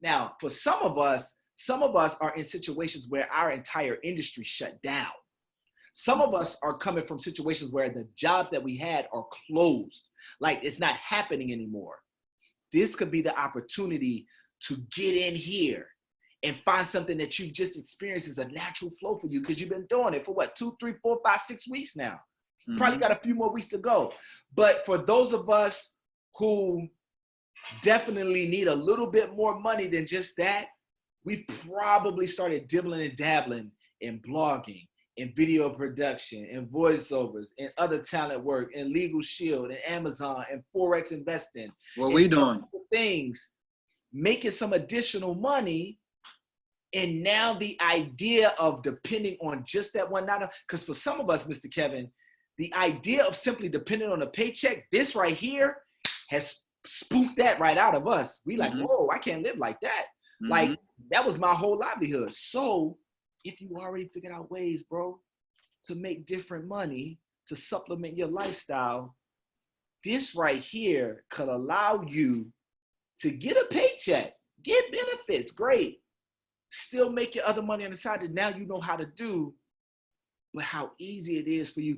Now, for some of us are in situations where our entire industry shut down. Some of us are coming from situations where the jobs that we had are closed, like it's not happening anymore. This could be the opportunity to get in here and find something that you've just experienced as a natural flow for you because you've been doing it for what, 2, 3, 4, 5, 6 weeks now. Probably got a few more weeks to go. But for those of us who definitely need a little bit more money than just that, we've probably started dibbling and dabbling in blogging, in video production, in voiceovers, in other talent work, in Legal Shield, in Amazon, and Forex investing. What we doing? Things, making some additional money. And now the idea of depending on just that one, because for some of us, Mr. Kevin, the idea of simply depending on a paycheck, this right here has spooked that right out of us. We like, whoa, I can't live like that. Like, that was my whole livelihood. So if you already figured out ways, bro, to make different money, to supplement your lifestyle, this right here could allow you to get a paycheck, get benefits, great. Still make your other money on the side that now you know how to do, but how easy it is for you